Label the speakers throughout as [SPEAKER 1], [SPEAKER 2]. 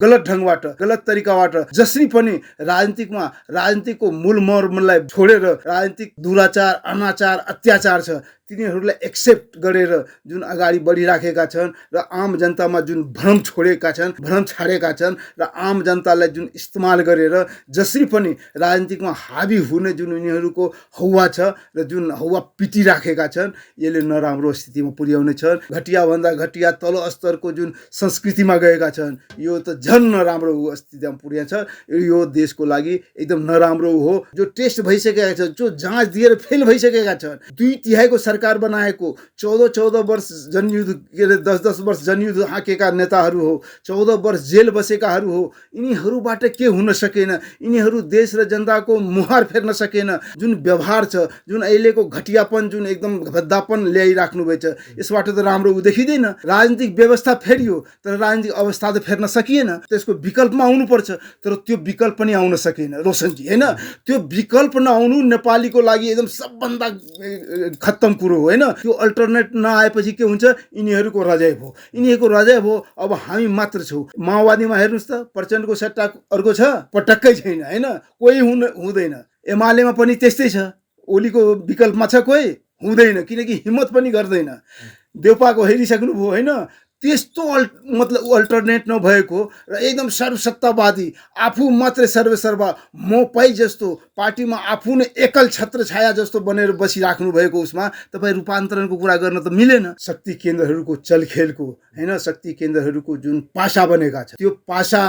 [SPEAKER 1] गलत ढङ्गबाट गलत तरिकाबाट जसरी पनि राजनीतिको मूल मर्मलाई छोडेर राजनीतिक दुराचार अनाचार अत्याचार छ तिनीहरूलाई एक्सेप्ट गरेर जुन अगाडि बढिराखेका छन् र आम जनतामा जुन भ्रम छाडेका छन् र आम जनतालाई जुन इस्तेमाल गरेर जसरी पनि राजनीतिकमा हावी हुने जुन उनीहरूको हौवा छ र जुन हौवा पिटिराखेका छन् यसले नराम्रो स्थितिमा पुर्याउने छन्। घटियाभन्दा घटिया तल्लो स्तरको जुन संस्कृतिमा गएका छन् यो त झन् नराम्रो स्थितिमा पुर्याउँछ। यो देशको लागि एकदम नराम्रो हो। जो टेस्ट भइसकेका छन् जो जाँच दिएर फेल भइसकेका छन् 2/3 सरकार बनाएको 14 वर्ष जनयुद्ध के अरे 10 वर्ष जनयुद्ध हाँकेका नेताहरू हो 14 वर्ष जेल बसेकाहरू हो। यिनीहरूबाट के हुन सकेन। यिनीहरू देश र जनताको मुहार फेर्न सकेन। जुन व्यवहार छ जुन अहिलेको घटियापन जुन एकदम भद्दापन ल्याइराख्नु भएछ यसबाट त राम्रो देखिँदैन। राजनीतिक व्यवस्था फेरियो तर राजनीतिक अवस्था त फेर्न सकिएन। त्यसको विकल्पमा आउनुपर्छ तर त्यो विकल्प पनि आउन सकेन रोशनजी होइन। त्यो विकल्प नआउनु नेपालीको लागि एकदम सबभन्दा खत्तम कुरो हो होइन। त्यो अल्टरनेट नआएपछि के हुन्छ यिनीहरूको रजाइ भयो। अब हामी मात्र छौँ। माओवादीमा हेर्नुहोस् त प्रचण्डको सट्टा अर्को छ पटक्कै छैन होइन। कोही हुँदैन। एमालेमा पनि त्यस्तै छ। ओलीको विकल्पमा छ कोही हुँदैन किनकि हिम्मत पनि गर्दैन। देउपाको हेरिसक्नु भयो होइन। त्यस्तो मतलब अल्टरनेट नभएको र एकदम सर्वसत्तावादी आफू मात्रै सर्वसर्वा म पाइ जस्तो पार्टीमा आफू नै एकल छत्र छाया जस्तो बनेर बसिराख्नु भएको उसमा तपाईँ रूपान्तरणको कुरा गर्न त मिलेन। शक्ति केन्द्रहरूको चलखेलको होइन शक्ति केन्द्रहरूको जुन पासा बनेका छ त्यो पासा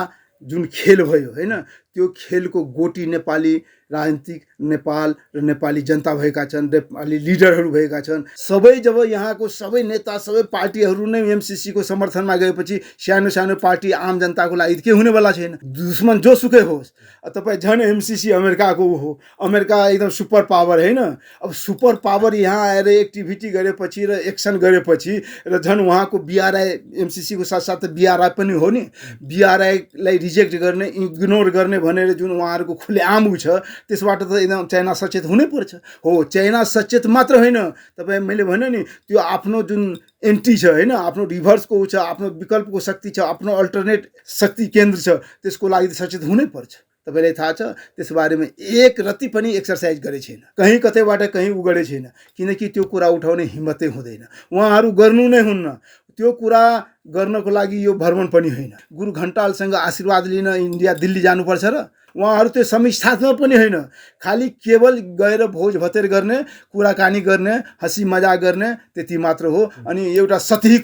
[SPEAKER 1] जुन खेल भयो होइन त्यो खेलको गोटी नेपाली राजनीतिक नेपाल र नेपाली जनता भएका छन्। नेपाली लिडरहरू भएका छन्। सबै जब यहाँको सबै नेता सबै पार्टीहरू नै एमसीसी को समर्थनमा गएपछि सानो सानो पार्टी आम जनताको लागि के हुनेवाला छैन। दुश्मन जोसुकै होस्। तपाईँ झन् एमसीसी अमेरिकाको हो। अमेरिका एकदम सुपर पावर होइन। अब सुपर पावर यहाँ आएर एक्टिभिटी गरेपछि र एक्सन गरेपछि र झन् उहाँको बीआरआई एमसीसी को साथसाथै बीआरआई पनि हो नि। बीआरआईलाई रिजेक्ट गर्ने इग्नोर गर्ने भनेर जुन उहाँहरूको खुलेआम छ त्यसबाट त एकदम चाइना सचेत हुनै पर्छ। हो चाइना सचेत मात्र होइन तपाईँ मैले भने नि त्यो आफ्नो जुन एन्टी छ होइन आफ्नो रिभर्सको छ आफ्नो विकल्पको शक्ति छ आफ्नो अल्टरनेट शक्ति केन्द्र छ त्यसको लागि सचेत हुनै पर्छ। तपाईँलाई थाहा छ त्यस बारेमा एक रति पनि एक्सर्साइज गरे छैन। कहीँ कतैबाट कहीँ उगडे छैन किनकि त्यो कुरा उठाउने हिम्मतै हुँदैन। उहाँहरू गर्नु नै हुन्न। त्यो कुरा गर्नको लागि यो भ्रमण पनि होइन। गुरु घण्टालसँग आशीर्वाद लिन इन्डिया दिल्ली जानुपर्छ र उहाँहरू त्यो समीक्षात्मक पनि होइन। खालि केवल गएर भोज भतेर गर्ने कुराकानी गर्ने हँसी मजाक गर्ने त्यति मात्र हो। अनि एउटा सतही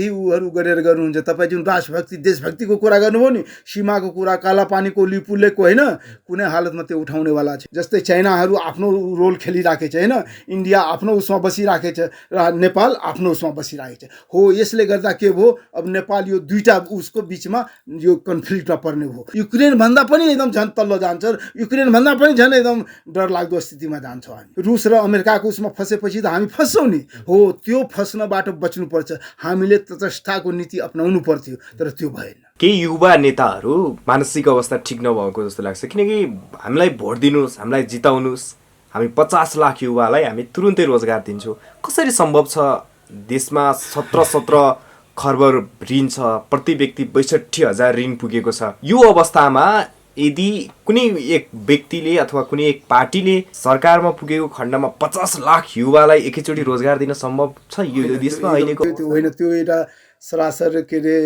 [SPEAKER 1] उहरू गरेर गर्नुहुन्छ। तपाईँ जुन राष्ट्रभक्ति देशभक्तिको कुरा गर्नुभयो नि सीमाको कुरा कालापानीको लिपुलेको होइन कुनै हालतमा त्यो उठाउनेवाला छ। जस्तै चाइनाहरू आफ्नो रोल खेलिराखेको छ होइन। इन्डिया आफ्नो उसमा बसिराखेको छ र नेपाल आफ्नो उसमा बसिराखेको छ। हो यसले गर्दा के भयो अब नेपाल यो दुईटा उसको बिचमा यो कन्फ्लिक्टमा पर्ने भयो। युक्रेन भन्दा पनि एकदम झन् तल्लो जान्छ। युक्रेन भन्दा पनि झन् एकदम डरलाग्दो स्थितिमा जान्छौँ हामी। रुस र अमेरिकाको उसमा फसेपछि त हामी फस्छौँ नि। हो त्यो फस्नबाट बच्नुपर्छ। हामीले तटस्थताको नीति अपनाउनु पर्थ्यो तर त्यो भएन।
[SPEAKER 2] केही युवा नेताहरू मानसिक अवस्था ठिक नभएको जस्तो लाग्छ किनकि हामीलाई भोट दिनुहोस् हामीलाई जिताउनुहोस् हामी 50 लाख युवालाई हामी तुरुन्तै रोजगार दिन्छौँ। कसरी सम्भव छ देशमा 17 खर्ब ऋण छ प्रति व्यक्ति 62,000 ऋण पुगेको छ। यो अवस्थामा यदि कुनै एक व्यक्तिले अथवा कुनै एक पार्टीले सरकारमा पुगेको खण्डमा 50 लाख युवालाई एकैचोटि रोजगार दिन सम्भव छ यो देशमा अहिलेको
[SPEAKER 1] होइन। त्यो एउटा सरासर के अरे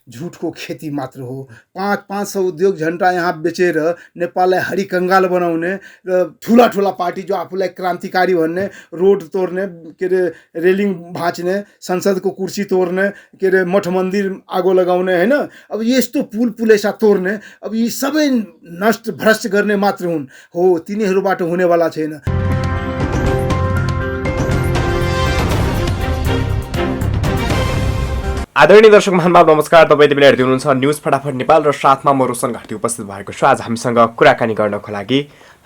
[SPEAKER 1] झुटको खेती मात्र हो। 500 उद्योग झन्टा यहाँ बेचेर नेपाललाई हरि कङ्गाल बनाउने र ठुला पार्टी जो आफूलाई क्रान्तिकारी भन्ने रोड तोड्ने के अरे रेलिङ भाँच्ने संसदको कुर्सी तोड्ने के अरे मठ मन्दिर आगो लगाउने होइन। अब यस्तो पुलेसा तोड्ने अब यी सबै नष्ट भ्रष्ट गर्ने मात्र हुन्। हो तिनीहरूबाट हुनेवाला छैन।
[SPEAKER 2] आदरणीय दर्शक महानुभाव नमस्कार। तपाईँ तिमीले हेर्दै हुनुहुन्छ न्युज फटाफट नेपाल र साथमा म रोशन घाटी उपस्थित भएको छु। आज हामीसँग कुराकानी गर्नको लागि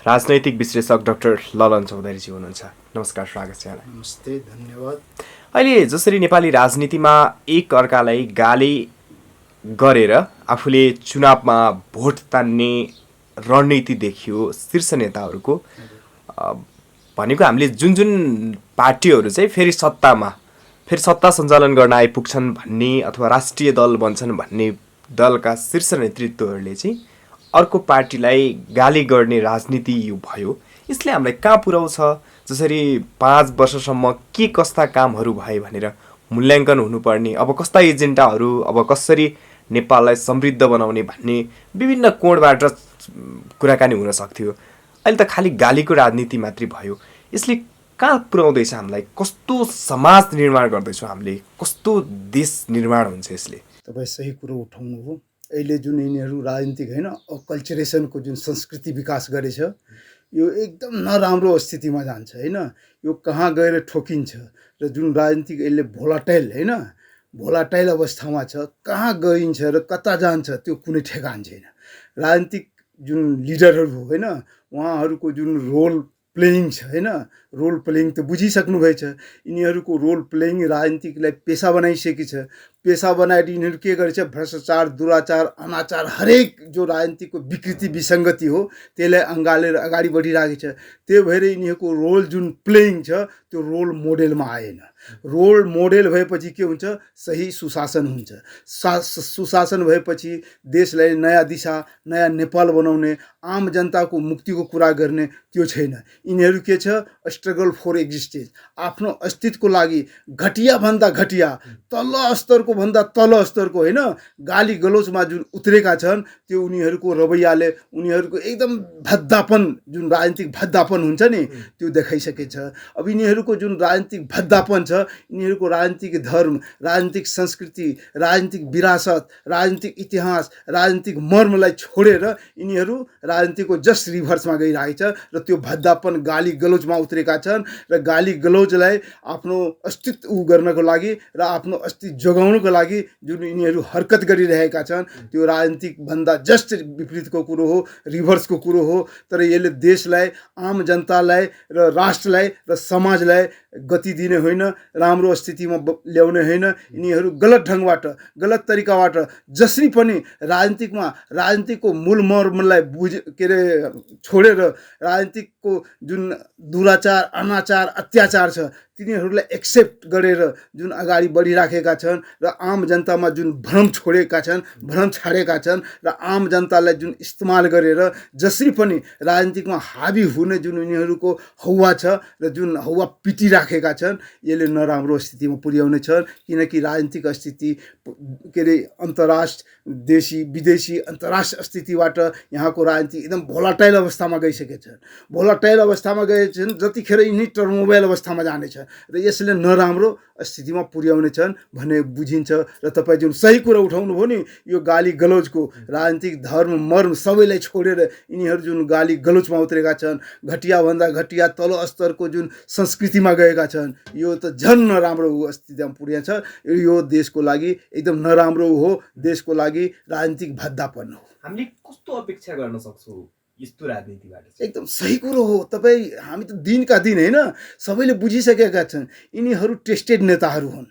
[SPEAKER 2] राजनैतिक विश्लेषक डाक्टर ललन चौधरीजी हुनुहुन्छ। नमस्कार स्वागत छ यहाँलाई।
[SPEAKER 1] नमस्ते धन्यवाद।
[SPEAKER 2] अहिले जसरी नेपाली राजनीतिमा एक अर्कालाई गाली गरेर आफूले चुनावमा भोट तान्ने रणनीति देखियो शीर्ष नेताहरूको भनेको हामीले जुन पार्टीहरू चाहिँ फेरि सत्ता सञ्चालन गर्न आइपुग्छन् भन्ने अथवा राष्ट्रिय दल बन्छन् भन्ने दलका शीर्ष नेतृत्वहरूले चाहिँ अर्को पार्टीलाई गाली गर्ने राजनीति यो भयो, यसले हामीलाई कहाँ पुर्याउँछ? जसरी 5 वर्षसम्म के कस्ता कामहरू भए भनेर मूल्याङ्कन हुनुपर्ने, अब कस्ता एजेन्डाहरू, अब कसरी नेपाललाई समृद्ध बनाउने भन्ने विभिन्न कोणबाट कुराकानी हुन सक्थ्यो। अहिले त खालि गालीको राजनीति मात्रै भयो। यसले कहाँ पुर्याउँदैछ हामीलाई? कस्तो समाज निर्माण गर्दैछौँ हामीले? कस्तो देश निर्माण हुन्छ यसले?
[SPEAKER 1] तपाईँ सही कुरो उठाउनु हो। अहिले जुन यिनीहरू राजनीतिक होइन अकल्चरेसनको जुन संस्कृति विकास गरेछ यो एकदम नराम्रो स्थितिमा जान्छ होइन। यो कहाँ गएर ठोकिन्छ र जुन राजनीतिक यसले भोलाटाइल होइन भोलाटाइल अवस्थामा छ, कहाँ गइन्छ र कता जान्छ त्यो कुनै ठेगान छैन। राजनीतिक जुन लिडरहरू हो होइन उहाँहरूको जुन रोल प्लेइङ छ होइन, रोल प्लेइङ त बुझिसक्नुभएछ। यिनीहरूको रोल प्लेइङ राजनीतिकलाई पेसा बनाइसकेको छ। पेसा बनाएर यिनीहरू के गर्छ? भ्रष्टाचार, दुराचार, अनाचार हरेक जो राजनीतिको विकृति विसङ्गति हो त्यसलाई अँगालेर अगाडि बढिरहेको छ। त्यही भएर यिनीहरूको रोल जुन प्लेइङ छ त्यो रोल मोडेलमा आएन। रोल मोडेल भएपछि के हुन्छ? सही सुशासन हुन्छ। सुशासन भएपछि देशलाई नयाँ दिशा, नयाँ नेपाल बनाउने, आम जनताको मुक्तिको कुरा गर्ने त्यो छैन। यिनीहरू के छ? स्ट्रगल फर एक्जिस्टेन्स, आफ्नो अस्तित्वको लागि घटियाभन्दा घटिया, तल्लो स्तरको भन्दा तल्लो स्तरको होइन गाली गलोचमा जुन उत्रेका छन् त्यो उनीहरूको रवैयाले उनीहरूको एकदम भद्दापन, जुन राजनीतिक भद्दापन हुन्छ नि त्यो देखाइसकेछ। अब यिनीहरूको जुन राजनीतिक भद्दापन छ, यिनीहरूको राजनीतिक धर्म, राजनीतिक संस्कृति, राजनीतिक विरासत, राजनीतिक इतिहास, राजनीतिक मर्मलाई छोडेर यिनीहरू राजनीतिको जस्ट रिभर्समा गइरहेको छ र त्यो भद्दापन गाली गलोचमा उत्रेका छन् र गाली गलोचलाई आफ्नो अस्तित्व गर्नको लागि र आफ्नो अस्तित्व जोगाउनको लागि जुन यिनीहरू हरकत गरिरहेका छन् त्यो राजनीतिक भन्दा जस्ट विपरीतको कुरो हो, रिभर्सको कुरो हो। तर यसले देशलाई, आम जनतालाई र राष्ट्रलाई र समाजलाई गति दिने होइन, राम्रो स्थितिमा ल्याउने होइन। यिनीहरू गलत ढङ्गबाट, गलत तरिकाबाट जसरी पनि राजनीतिकको मूल मर्मलाई छोडेर राजनीतिकको जुन दुराचार, अनाचार, अत्याचार छ तिनीहरूलाई एक्सेप्ट गरेर जुन अगाडि बढिराखेका छन् र आम जनतामा जुन भ्रम छोडेका छन्, भ्रम छाडेका छन् र आम जनतालाई जुन इस्तेमाल गरेर जसरी पनि राजनीतिकमा हाबी हुने जुन उनीहरूको हौवा छ र जुन हौवा पिटिराखेका छन् यसले नराम्रो स्थितिमा पुर्याउने छन्। किनकि राजनीतिक स्थिति अन्तर्राष्ट्र, देशी विदेशी अन्तर्राष्ट्रिय स्थितिबाट यहाँको राजनीति एकदम भोलाटाइल अवस्थामा गइसकेका छन्। भोलाटाइल अवस्थामा गए छन् जतिखेर यिनी टर्मोबाइल अवस्थामा जानेछ र यसले नराम्रो स्थितिमा पुर्याउने छन् भन्ने बुझिन्छ। र तपाईँ जुन सही कुरा उठाउनु भयो नि यो गाली गलोचको, राजनीतिक धर्म मर्म सबैलाई छोडेर यिनीहरू जुन गाली गलोचमा उत्रेका छन्, घटियाभन्दा घटिया तल स्तरको जुन संस्कृतिमा गएका छन्, यो त झन् नराम्रो स्थितिमा पुर्याउँछ। यो देशको लागि एकदम नराम्रो हो, देशको लागि राजनीतिक भद्दापन हो।
[SPEAKER 2] हामीले कस्तो अपेक्षा गर्न सक्छौँ यस्तो राजनीतिबाट?
[SPEAKER 1] एकदम सही कुरो हो। तपाईँ हामी त दिनका दिन होइन सबैले बुझिसकेका छन् यिनीहरू टेस्टेड नेताहरू हुन्,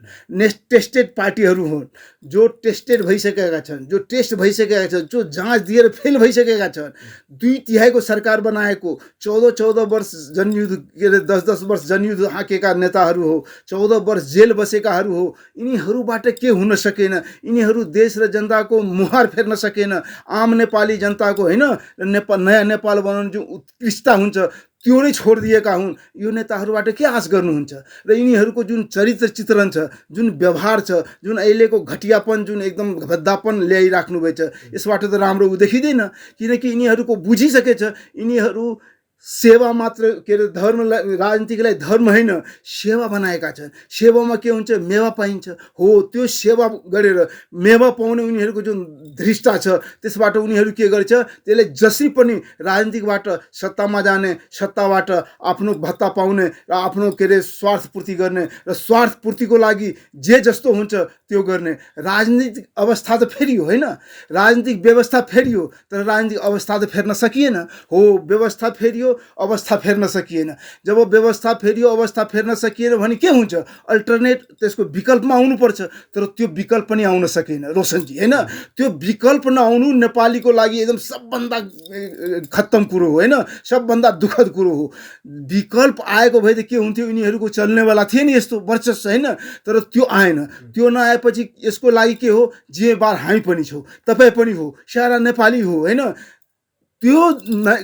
[SPEAKER 1] टेस्टेड पार्टीहरू हुन्, जो टेस्टेड भइसकेका छन्, जो टेस्ट भइसकेका छन्, जो जाँच दिएर फेल भइसकेका छन्। 2/3 सरकार बनाएको, 14 वर्ष जनयुद्ध 10 वर्ष जनयुद्ध हाँकेका नेताहरू हो, 14 वर्ष जेल बसेकाहरू हो। यिनीहरूबाट के हुन सकेन? यिनीहरू देश र जनताको मुहार फेर्न सकेन। आम नेपाली जनताको होइन नयाँ नेपाल बनाउने जुन उत्कृष्टता हुन्छ त्यो नै छोडिदिएका हुन्। यो नेताहरूबाट के आश गर्नुहुन्छ? र यिनीहरूको जुन चरित्र चित्रण छ, जुन व्यवहार छ, जुन अहिलेको घटियापन, जुन एकदम भद्दापन ल्याइराख्नुभएछ यसबाट त राम्रो देखिँदैन। किनकि यिनीहरूको बुझिसकेछ यिनीहरू सेवा मात्र धर्मलाई, राजनीतिकलाई धर्म होइन सेवा बनाएका छन्। सेवामा के हुन्छ? मेवा पाइन्छ। हो, त्यो सेवा गरेर मेवा पाउने उनीहरूको जुन धृष्टता छ त्यसबाट उनीहरू के गर्छ? त्यसले जसरी पनि राजनीतिकबाट सत्तामा जाने, सत्ताबाट आफ्नो भत्ता पाउने र आफ्नो स्वार्थ पूर्ति गर्ने र स्वार्थ पूर्तिको लागि जे जस्तो हुन्छ त्यो गर्ने। राजनीतिक अवस्था त फेरियो होइन, राजनीतिक व्यवस्था फेरियो तर राजनीतिक अवस्था त फेर्न सकिएन। हो, व्यवस्था फेरियो, फेरियो अवस्था फेर्न सकिएन। जब व्यवस्था फेरियो अवस्था फेर्न सकिएन भने के हुन्छ, अल्टरनेट त्यसको विकल्पमा आउनुपर्छ, तर त्यो विकल्प पनि आउन सकेन रोशनजी, होइन? त्यो विकल्प नआउनु नेपालीको लागि एकदम सबभन्दा खत्तम कुरो हो, होइन? सबभन्दा दुःखद कुरो हो। विकल्प आएको भए त के हुन्थ्यो, यिनीहरूको चल्नेवाला थिए नि यस्तो वर्चस्व, होइन? तर त्यो आएन। त्यो नआएपछि यसको लागि के हो, जिम्मेवार हामी पनि छौँ, तपाईँ पनि हो, सारा नेपाली हो, होइन? त्यो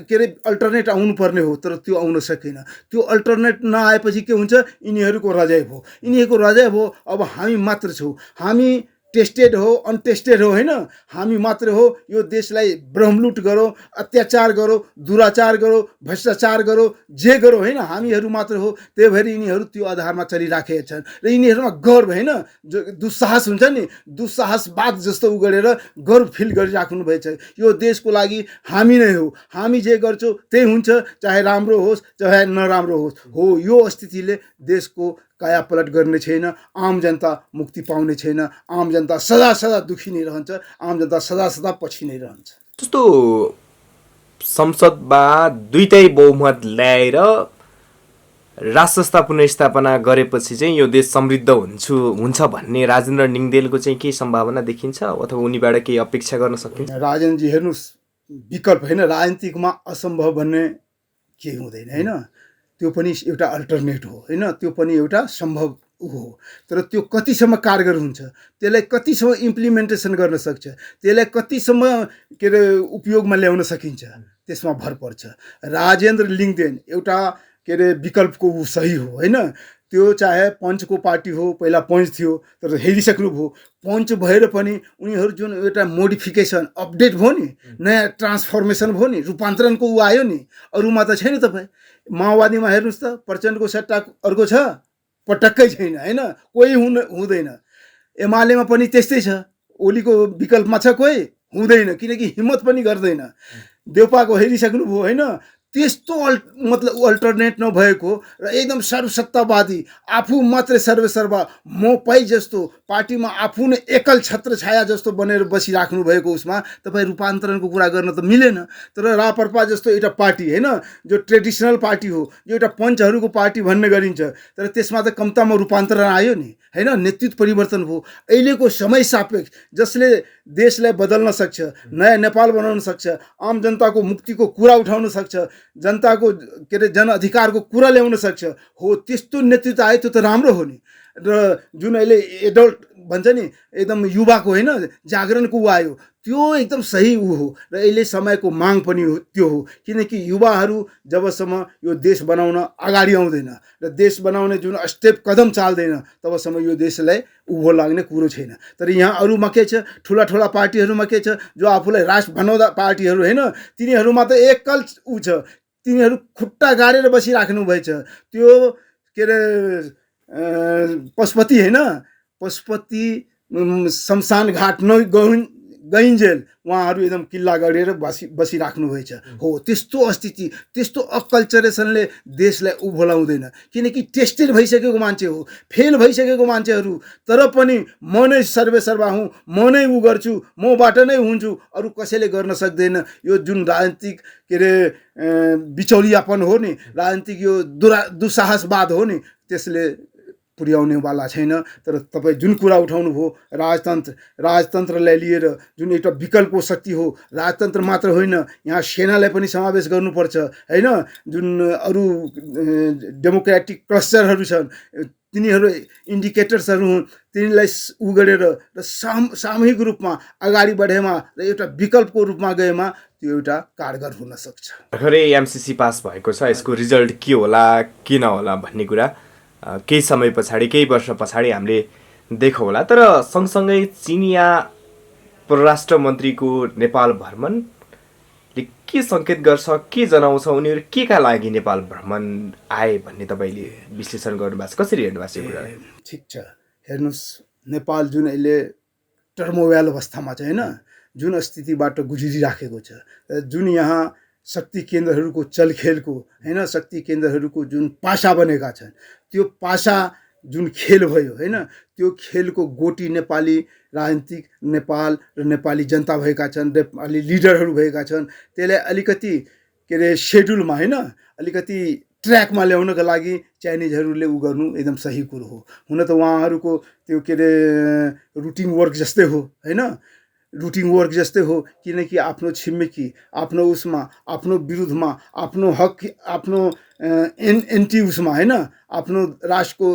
[SPEAKER 1] के अरे अल्टरनेट आउनुपर्ने हो, तर त्यो आउन सकेन। त्यो अल्टरनेट नआएपछि के हुन्छ, यिनीहरूको रजाइब हो, यिनीहरूको रजाइब हो। अब हामी मात्र छौँ, हामी टेस्टेड हो अनटेस्टेड हो, होइन? हामी मात्र हो। यो देशलाई ब्रह्मलुट गरो, अत्याचार गरो, दुराचार गरो, भ्रष्टाचार गरो, जे गरो, होइन? हामीहरू मात्र हो। त्यही भएर यिनीहरू त्यो आधारमा चलिराखेका छन् र यिनीहरूमा गर्व, होइन? जो दुस्साहस हुन्छ नि, दुस्साहसवाद जस्तो उ गरेर गर्व फिल गरिराख्नु भएछ। यो देशको लागि हामी नै हो, हामी जे गर्छौँ त्यही हुन्छ, चाहे राम्रो होस् चाहे नराम्रो होस्। हो, यो स्थितिले देशको कायापलट गर्ने छैन, आम जनता मुक्ति पाउने छैन, आम जनता सदा सदा दुखी नै रहन्छ, आम जनता सदा सदा पछि नै रहन्छ।
[SPEAKER 2] जस्तो संसदमा दुईटै बहुमत ल्याएर राष्ट्र संस्था पुनर्स्थापना गरेपछि चाहिँ यो देश समृद्ध हुन्छ भन्ने राजेन्द्र निङदेलको चाहिँ के सम्भावना देखिन्छ, अथवा उनीबाट केही अपेक्षा गर्न सकिन्छ?
[SPEAKER 1] राजेन्द्रजी हेर्नुहोस्, विकल्प, होइन? राजनीतिकमा असम्भव भन्ने केही हुँदैन, होइन? त्यो पनि एउटा अल्टरनेट हो, होइन? त्यो पनि एउटा सम्भव हो, तर त्यो कतिसम्म कारगर हुन्छ, त्यसलाई कतिसम्म इम्प्लिमेन्टेसन गर्न सक्छ, त्यसलाई कतिसम्म के अरे उपयोगमा ल्याउन सकिन्छ, त्यसमा भर पर्छ। राजेन्द्र लिङदेन एउटा के अरे विकल्पको ऊ सही हो, होइन? त्यो चाहे पञ्चको पार्टी हो, पहिला पञ्च थियो तर हेरिसक्नुभयो, पञ्च भएर पनि उनीहरू जुन एउटा मोडिफिकेसन अपडेट भयो नि, नयाँ ट्रान्सफर्मेसन भयो नि, रूपान्तरणको ऊ आयो नि, अरूमा त छैन। तपाईँ माओवादीमा हेर्नुहोस् त, प्रचण्डको सट्टा अर्को छ, पटक्कै छैन, होइन? कोही हुँदैन। एमालेमा पनि त्यस्तै छ, ओलीको विकल्पमा छ कोही, हुँदैन, किनकि हिम्मत पनि गर्दैन। देउपाको हेरिसक्नुभयो, होइन? त्यस्तो मतलब अल्टरनेट नभएको र एकदम सर्वसत्तावादी, आफू मात्रै सर्वसर्वा, म पै जस्तो पार्टीमा आफू नै एकल छत्र छाया जस्तो बनेर बसिराख्नु भएको उसमा तपाईँ रूपान्तरणको कुरा गर्न त मिलेन। तर राप्रपा जस्तो एउटा पार्टी, होइन, जो ट्रेडिसनल पार्टी हो, जो एउटा पञ्चहरूको पार्टी भन्ने गरिन्छ, तर त्यसमा त कम्तामा रूपान्तरण आयो नि, होइन? नेतृत्व परिवर्तन भयो। अहिलेको समय सापेक्ष जसले देशलाई बदल्न सक्छ, नयाँ नेपाल बनाउन सक्छ, आम जनताको मुक्तिको कुरा उठाउन सक्छ, जनताको के अरे जनअधिकारको कुरा ल्याउन सक्छ, हो, त्यस्तो नेतृत्व आयो, त्यो त राम्रो हो नि। र जुन अहिले एडल्ट भन्छ नि, एकदम युवाको, होइन, जागरणको ऊ आयो, त्यो एकदम सही ऊ हो। र अहिले समयको माग पनि त्यो हो, किनकि युवाहरू जबसम्म यो देश बनाउन अगाडि आउँदैन र देश बनाउने जुन स्टेप कदम चाल्दैन, तबसम्म यो देशलाई उभो लाग्ने कुरो छैन। तर यहाँ अरूमा के छ, ठुला ठुला पार्टीहरूमा के छ, जो आफूलाई राष्ट्र बनाउँदा पार्टीहरू, होइन, तिनीहरूमा त एकल ऊ छ, तिनीहरू खुट्टा गाडेर बसिराख्नु भएछ। त्यो के अरे पशुपति, होइन, पशुपति शमशान घाट गइन्जेल उहाँहरू एकदम किल्ला गरेर बसिराख्नु भएछ। हो, त्यस्तो स्थिति, त्यस्तो अकल्चरेसनले देशलाई उभोलाउँदैन, किनकि टेस्टेड भइसकेको मान्छे हो, फेल भइसकेको मान्छेहरू, तर पनि म नै सर्वेसर्वा हुँ, म नै ऊ गर्छु, मबाट नै हुन्छु, अरू कसैले गर्न सक्दैन। यो जुन राजनीतिक के अरे बिचौलियापन हो नि, राजनीतिक यो दुस्साहसवाद हो नि, त्यसले पुर्याउनेवाला छैन। तर तपाईँ जुन कुरा उठाउनु भयो, राजतन्त्रलाई लिएर जुन एउटा विकल्पको शक्ति हो, राजतन्त्र मात्र होइन, यहाँ सेनालाई पनि समावेश गर्नुपर्छ, होइन? जुन अरू डेमोक्रेटिक क्लस्टरहरू छन्, तिनीहरू इन्डिकेटर्सहरू हुन्, तिनीलाई उ गरेर र सामूहिक रूपमा अगाडि बढेमा र एउटा विकल्पको रूपमा गएमा त्यो एउटा कारगर हुन सक्छ।
[SPEAKER 2] भर्खरै एमसिसी पास भएको छ, यसको रिजल्ट के होला के नहोला भन्ने कुरा केही समय पछाडि, केही वर्ष पछाडि हामीले देखौँ होला। तर सँगसँगै चिनिया परराष्ट्र मन्त्रीको नेपाल भ्रमणले के सङ्केत गर्छ, के जनाउँछ, उनीहरू के का लागि नेपाल भ्रमण आए भन्ने तपाईँले विश्लेषण गर्नुभएको छ, कसरी हेर्नु भएको छ यो कुरा?
[SPEAKER 1] ठिक छ, हेर्नुहोस्, नेपाल जुन अहिले टर्मोवेल अवस्थामा छ, होइन, जुन स्थितिबाट गुज्रिराखेको छ, जुन यहाँ शक्ति केन्द्रहरूको चलखेलको, होइन, शक्ति केन्द्रहरूको जुन पासा बनेका छन्, त्यो पासा जुन खेल भयो, होइन, त्यो खेलको गोटी नेपाली राजनीतिक नेपाल र नेपाली जनता भएका छन्, नेपाली लिडरहरू भएका छन्। त्यसलाई अलिकति के अरे सेड्युलमा होइन अलिकति ट्र्याकमा ल्याउनको लागि चाइनिजहरूले उ गर्नु एकदम सही कुरो हो। हुन त उहाँहरूको त्यो के अरे रुटिन वर्क जस्तै हो होइन, रुटिन वर्क जस्तै हो, किनकि आफ्नो छिमेकी आफ्नो उसमा आफ्नो विरुद्धमा आफ्नो हक आफ्नो एन्टी उसमा होइन आफ्नो राष्ट्रको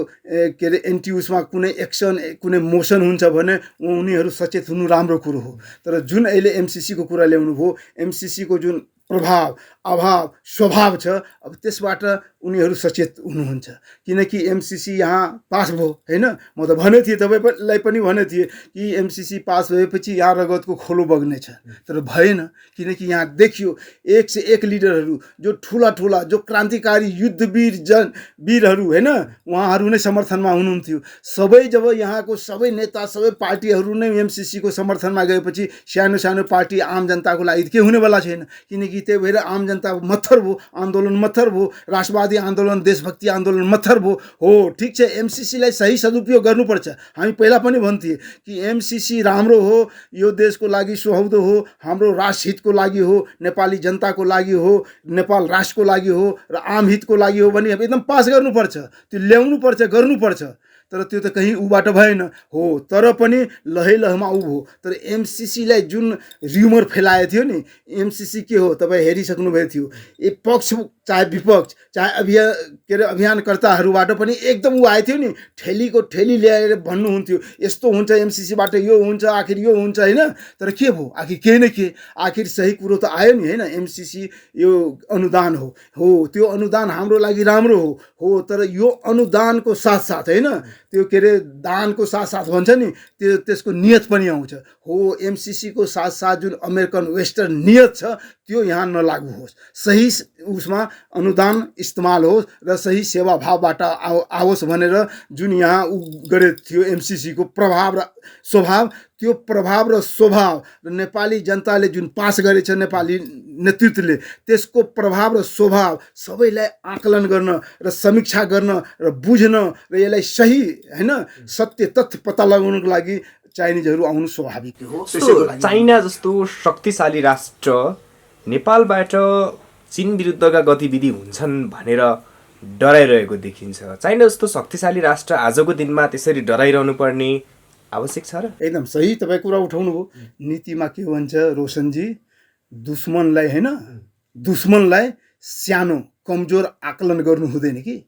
[SPEAKER 1] के अरे एन्टी उसमा कुनै एक्सन कुनै मोसन हुन्छ भने उनीहरू सचेत हुनु राम्रो कुरो हो। तर जुन अहिले एमसिसीको कुरा ल्याउनु भयो, एमसिसीको जुन प्रभाव अभाव स्वभाव छ अब त्यसबाट उनीहरू सचेत हुनुहुन्छ, किनकि एमसिसी यहाँ पास भयो होइन। म त भने थिएँ तपाईँलाई पनि भने थिएँ कि एमसिसी पास भएपछि यहाँ रगतको खोलो बग्नेछ, तर भएन, किनकि यहाँ देखियो एक से एक लिडरहरू जो ठुला ठुला जो क्रान्तिकारी युद्धवीर वीरहरू होइन उहाँहरू नै समर्थनमा हुनुहुन्थ्यो। सबै जब यहाँको सबै नेता सबै पार्टीहरू नै एमसिसीको समर्थनमा गएपछि सानो सानो पार्टी आम जनताको लागि के हुनेवाला छैन, किनकि त्यही भएर आम जनता मत्थर भयो, आन्दोलन मत्थर भयो, राष्ट्रवादी आन्दोलन देशभक्ति आन्दोलन मत्थर भयो। हो ठिक छ, एमसिसीलाई सही सदुपयोग गर्नुपर्छ। हामी पहिला पनि भन्थे कि एमसिसी राम्रो हो, यो देशको लागि सुहाउँदो हो, हाम्रो राष्ट्रहितको लागि हो, नेपाली जनताको लागि हो, नेपाल राष्ट्रको लागि हो र आम हितको लागि हो भने एकदम पास गर्नुपर्छ, त्यो ल्याउनुपर्छ, गर्नुपर्छ। तर त्यो त कहीँ उबाट भएन हो, तर पनि लहै लहमा उ हो। तर एमसिसीलाई जुन र्युमर फैलाएको थियो नि, एमसिसी के हो तपाईँ हेरिसक्नु भएको थियो, ए पक्ष चाहे विपक्ष चाहे के अरे अभियानकर्ताहरूबाट पनि एकदम उ आएको थियो नि, ठेलीको ठेली ल्याएर भन्नुहुन्थ्यो यस्तो हुन्छ एमसिसीबाट यो हुन्छ आखिर यो हुन्छ होइन। तर के भयो, आखिर के न के आखिर सही कुरो त आयो नि होइन। एमसिसी यो अनुदान हो त्यो अनुदान हाम्रो लागि राम्रो हो, तर यो अनुदानको साथसाथ होइन त्यो के अरे दानको साथसाथ भन्छ नि त्यो त्यसको नियत पनि आउँछ हो। एमसिसीको साथसाथ जुन अमेरिकन वेस्टर्न नियत छ त्यो यहाँ नलागु होस्, सही उसमा अनुदान इस्तेमाल होस् र सही सेवा भावबाट आओस् भनेर जुन यहाँ उ गरेको थियो एमसिसीको प्रभाव र स्वभाव, त्यो प्रभाव र स्वभाव र नेपाली जनताले जुन पास गरेछ नेपाली नेतृत्वले त्यसको प्रभाव र स्वभाव सबैलाई आकलन गर्न र समीक्षा गर्न र बुझ्न र यसलाई सही होइन सत्य तथ्य पत्ता लगाउनको लागि चाइनिजहरू आउनु स्वाभाविक हो।
[SPEAKER 2] चाइना जस्तो शक्तिशाली राष्ट्र नेपालबाट चीन विरुद्धका गतिविधि हुन्छन् भनेर डराइरहेको देखिन्छ। चाइना जस्तो शक्तिशाली राष्ट्र आजको दिनमा त्यसरी डराइरहनु पर्ने आवश्यक छ र?
[SPEAKER 1] एकदम सही तपाईँ कुरा उठाउनु भयो। नीतिमा के भन्छ रोशनजी, दुश्मनलाई होइन दुश्मनलाई सानो कमजोर आकलन गर्नु हुँदैन कि,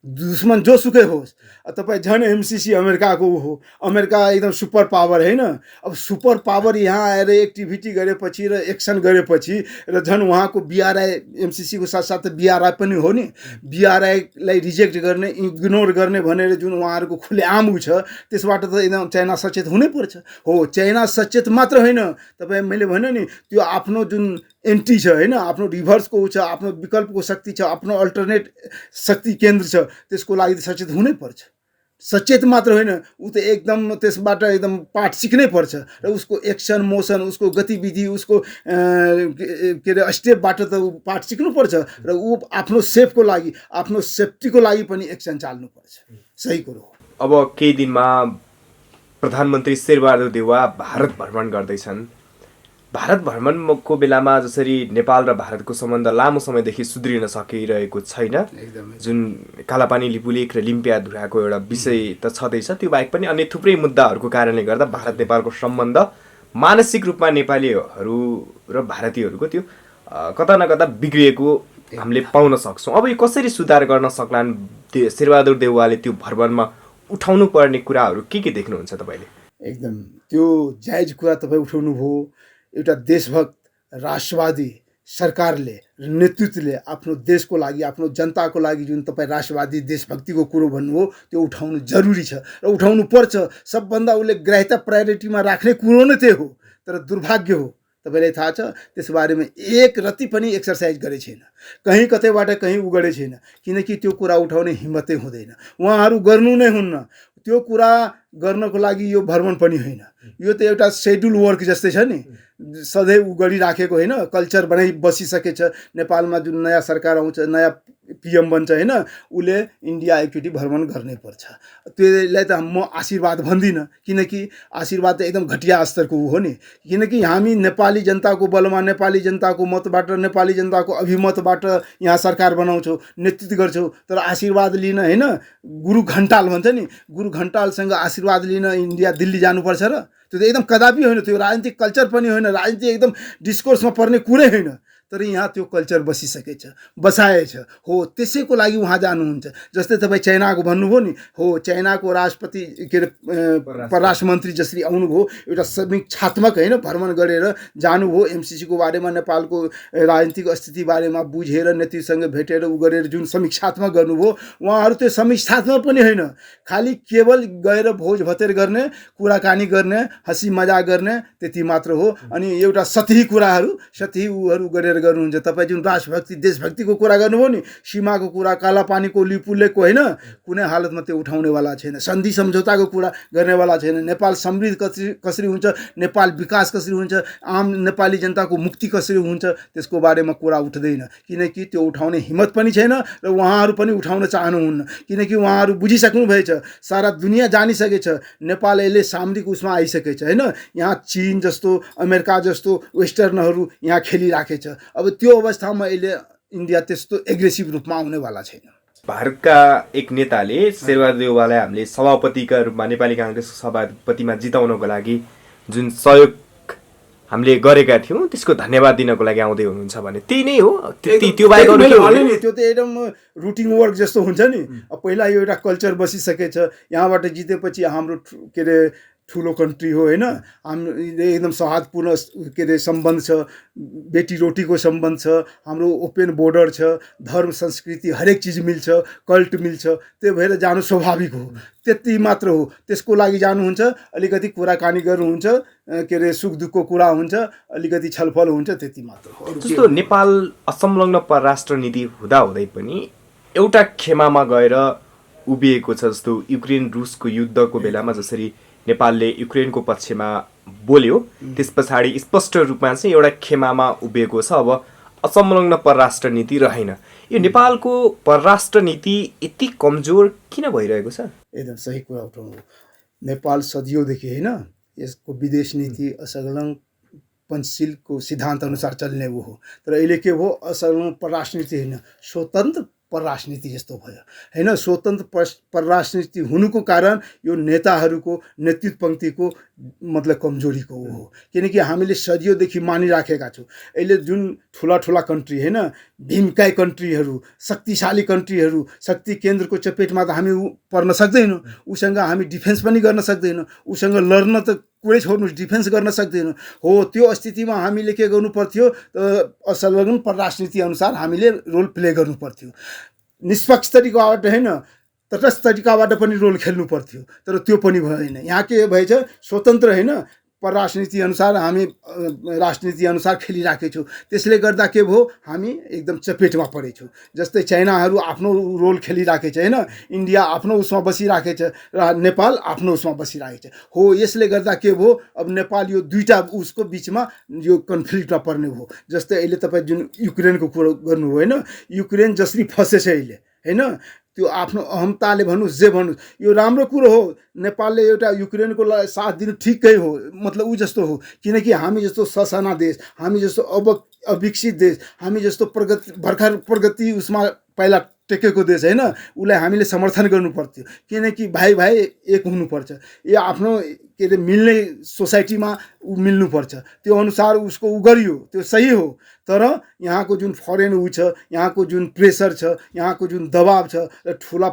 [SPEAKER 1] दुश्मन जोसुकै होस्। तपाईँ झन् एमसिसी अमेरिकाको हो, अमेरिका एकदम सुपर पावर होइन। अब सुपर पावर यहाँ आएर एक्टिभिटी गरेपछि र एक्सन गरेपछि र झन् उहाँको बिआरआई एमसिसीको साथसाथै बिआरआई पनि हो नि, बिआरआईलाई रिजेक्ट गर्ने इग्नोर गर्ने भनेर जुन उहाँहरूको खुलेआम छ त्यसबाट त एकदम चाइना सचेत हुनैपर्छ हो। चाइना सचेत मात्र होइन, तपाईँ मैले भने नि त्यो आफ्नो जुन एन्टी छ होइन, आफ्नो रिभर्सको छ, आफ्नो विकल्पको शक्ति छ, आफ्नो अल्टरनेट शक्ति केन्द्र छ, त्यसको लागि सचेत हुनैपर्छ। सचेत मात्र होइन, ऊ त एकदम त्यसबाट एकदम पाठ सिक्नै पर्छ र उसको एक्सन मोसन उसको गतिविधि उसको के अरे स्टेपबाट त ऊ पाठ सिक्नुपर्छ र ऊ आफ्नो सेफको लागि आफ्नो सेफ्टीको लागि पनि एक्सन चाल्नुपर्छ। सही कुरो हो।
[SPEAKER 2] अब केही दिनमा प्रधानमन्त्री शेरबहादुर देउवा भारत भ्रमण गर्दैछन्। भारत भ्रमणको बेलामा जसरी नेपाल र भारतको सम्बन्ध लामो समयदेखि सुध्रिन सकिरहेको छैन, जुन कालापानी लिपुलेक र लिम्पियाधुराको एउटा विषय त छँदैछ, त्यो बाहेक पनि अन्य थुप्रै मुद्दाहरूको कारणले गर्दा भारत नेपालको सम्बन्ध मानसिक रूपमा नेपालीहरू र भारतीयहरूको त्यो कता न कता बिग्रिएको हामीले पाउन सक्छौँ। अब यो कसरी सुधार गर्न सक्लान् शेरबहादुर देउवाले त्यो भ्रमणमा उठाउनु पर्ने कुराहरू के देख्नुहुन्छ तपाईँले?
[SPEAKER 1] एकदम त्यो जायज कुरा तपाईँ उठाउनु भयो। एउटा देशभक्त राष्ट्रवादी सरकारले नेतृत्वले आफ्नो देशको लागि आफ्नो जनताको लागि जुन तपाईँ राष्ट्रवादी देशभक्तिको कुरो भन्नुभयो त्यो उठाउनु जरुरी छ र उठाउनु पर्छ। सबभन्दा उसले ग्राह्यता प्रायोरिटीमा राख्ने कुरो नै त्यही हो। तर दुर्भाग्य हो, तपाईँलाई थाहा छ त्यसबारेमा एक रति पनि एक्सर्साइज गरे छैन, कहीँ कतैबाट कहीँ उगडे छैन, किनकि त्यो कुरा उठाउने हिम्मतै हुँदैन, उहाँहरू गर्नु नै हुन्न। त्यो कुरा गर्नको लागि यो भ्रमण पनि होइन, यो त एउटा सेड्युल वर्क जस्तै छ नि। सधैँ ऊ गरिराखेको होइन, कल्चर बनाइ बसिसकेछ। नेपालमा जुन नयाँ सरकार आउँछ, नयाँ पिएम बन्छ होइन, उसले इन्डिया एकचोटि भ्रमण गर्नै पर्छ। त्यसलाई त म आशीर्वाद भन्दिनँ, किनकि आशीर्वाद त एकदम घटिया स्तरको हो नि। किनकि हामी नेपाली जनताको बलमा, नेपाली जनताको मतबाट, नेपाली जनताको अभिमतबाट यहाँ सरकार बनाउँछौँ, नेतृत्व गर्छौँ। तर आशीर्वाद लिन होइन, गुरु घण्टाल भन्छ नि, गुरु घण्टालसँग आशीर्वाद लिन इन्डिया दिल्ली जानुपर्छ र? त्यो त एकदम कदापि होइन। त्यो राजनीतिक कल्चर पनि होइन, राजनीति एकदम डिस्कोर्समा पर्ने कुरै होइन। तर यहाँ त्यो कल्चर बसिसकेछ, बसाएछ। हो, त्यसैको लागि उहाँ जानुहुन्छ। जस्तै तपाईँ चाइनाको भन्नुभयो नि, हो, चाइनाको राष्ट्रपति के अरे परराष्ट्र मन्त्री जसरी आउनुभयो, एउटा समीक्षात्मक होइन भ्रमण गरेर जानुभयो, एमसिसीको बारेमा, नेपालको राजनीतिक स्थिति बारेमा बुझेर, नेतृत्वसँग भेटेर उ गरेर जुन समीक्षात्मक गर्नुभयो, उहाँहरू त्यो समीक्षात्मक पनि होइन, खालि केवल गएर भोज भतेर गर्ने, कुराकानी गर्ने, हँसी मजाक गर्ने, त्यति मात्र हो। अनि एउटा सतही कुराहरू, सतही उहरू गरेर गर्नुहुन्छ। तपाईँ जुन राष्ट्रभक्ति देशभक्तिको कुरा गर्नुभयो नि, सीमाको कुरा, कालापानीको लिपुलेको होइन, कुनै हालतमा त्यो उठाउनेवाला छैन। सन्धि सम्झौताको कुरा गर्नेवाला छैन। नेपाल समृद्ध कसरी हुन्छ, नेपाल विकास कसरी हुन्छ, आम नेपाली जनताको मुक्ति कसरी हुन्छ, त्यसको बारेमा कुरा उठ्दैन। किनकि त्यो उठाउने हिम्मत पनि छैन र उहाँहरू पनि उठाउन चाहनुहुन्न। किनकि उहाँहरू बुझिसक्नु भएछ, सारा दुनियाँ जानिसकेछ नेपाल अहिले सामरिक उसमा आइसकेछ होइन। यहाँ चीन जस्तो, अमेरिका जस्तो वेस्टर्नहरू यहाँ खेलिराखेछ। अब त्यो अवस्थामा अहिले इन्डिया त्यस्तो एग्रेसिभ रूपमा आउनेवाला छैन।
[SPEAKER 2] भारतका एक नेताले शेरबहादुर देउवालाई हामीले सभापतिका रूपमा, नेपाली काङ्ग्रेसको सभापतिमा जिताउनको लागि जुन सहयोग हामीले गरेका थियौँ, त्यसको धन्यवाद दिनको लागि आउँदै हुनुहुन्छ भने त्यही नै हो। त्यो बाहेक
[SPEAKER 1] त्यो त एकदम रुटिन वर्क जस्तो हुन्छ नि। पहिला यो एउटा कल्चर बसिसकेछ, यहाँबाट जितेपछि हाम्रो के अरे ठुलो कन्ट्री हो होइन, हाम्रो एकदम सौहार्दपूर्ण के अरे सम्बन्ध छ, बेटी रोटीको सम्बन्ध छ, हाम्रो ओपन बोर्डर छ, धर्म संस्कृति हरेक चिज मिल्छ, कल्ट मिल्छ। त्यो भएर जानु स्वाभाविक हो, त्यति मात्र हो। त्यसको लागि जानुहुन्छ, अलिकति कुराकानी गर्नुहुन्छ, के अरे सुख दुःखको कुरा हुन्छ, अलिकति छलफल हुन्छ, त्यति मात्र हो।
[SPEAKER 2] जस्तो नेपाल असंलग्न परराष्ट्र नीति हुँदाहुँदै पनि एउटा खेमामा गएर उभिएको छ। जस्तो युक्रेन रुसको युद्धको बेलामा जसरी नेपालले युक्रेनको पक्षमा बोल्यो, त्यस पछाडि स्पष्ट रूपमा चाहिँ एउटा खेमामा उभिएको छ। अब असंलग्न परराष्ट्र नीति रहेन। यो नेपालको परराष्ट्र नीति यति कमजोर किन भइरहेको छ?
[SPEAKER 1] एकदम सही कुरा उठाउनु। नेपाल सदियोंदेखि होइन, यसको विदेश नीति असंलग्न पंचशीलको सिद्धान्त अनुसार चल्ने हो। तर अहिले के भयो, असंलग्न परराष्ट्र नीति होइन, स्वतन्त्र परराष्ट्र नीति जस्तो भयो होइन। स्वतन्त्र परराष्ट्र नीति हुनुको कारण यो नेताहरूको नेतृत्व पङ्क्तिको मतलब कमजोरीको हो। किनकि हामीले सदियोंदेखि मानिराखेका छौँ। अहिले जुन ठुला ठुला कन्ट्री होइन, भीमकाय कन्ट्रीहरू, शक्तिशाली कन्ट्रीहरू, शक्ति केन्द्रको चपेटमा त हामी पर्न सक्दैनौँ। उसँग हामी डिफेन्स पनि गर्न सक्दैनौँ, उसँग लड्न त कुरै छोड्नुहोस्, डिफेन्स गर्न सक्दैनौँ। हो, त्यो स्थितिमा हामीले के गर्नु पर्थ्यो, असंलग्न परराष्ट्र नीति अनुसार हामीले रोल प्ले गर्नु पर्थ्यो। निष्पक्ष तरिकाबाट होइन, तटस्थ तरिकाबाट पनि रोल खेल्नु पर्थ्यो। तर त्यो पनि भएन। यहाँ के भएछ, स्वतन्त्र होइन, परराष्ट्र नीति अनुसार हामी राष्ट्रनीति अनुसार खेलिराखेछौँ। त्यसले गर्दा के भयो, हामी एकदम चपेटमा परेछौँ। जस्तै चाइनाहरू आफ्नो रोल खेलिराखेछ होइन, इन्डिया आफ्नो उसमा बसिराखेछ र नेपाल आफ्नो उसमा बसिराखेछ। हो, यसले गर्दा के भयो, अब नेपाल यो दुईटा उसको बिचमा यो कन्फ्लिक्टमा पर्ने भयो। जस्तै अहिले तपाईँ जुन युक्रेनको कुरो गर्नुभयो होइन, युक्रेन जसरी फसेछ अहिले होइन, त्यो आफ्नो अहमताले भन्नुहोस् जे भन्नुहोस्, यो राम्रो कुरो हो। नेपालले एउटा युक्रेनको साथ दिनु ठिकै हो, मतलब ऊ जस्तो हो। किनकि हामी जस्तो ससाना देश, हामी जस्तो अविकसित देश, हामी जस्तो भर्खर प्रगति उसमा पहिला टेकेको देश होइन, उसलाई हामीले समर्थन गर्नु पर्थ्यो। किनकि भाइ भाइ एक हुनुपर्छ। यो आफ्नो के अरे मिल्ने सोसाइटीमा ऊ मिल्नुपर्छ, त्यो अनुसार उसको ऊ गरियो, त्यो सही हो। तर यहाँको जुन फरेन ऊ छ, यहाँको जुन प्रेसर छ, यहाँको जुन दबाब छ र ठुला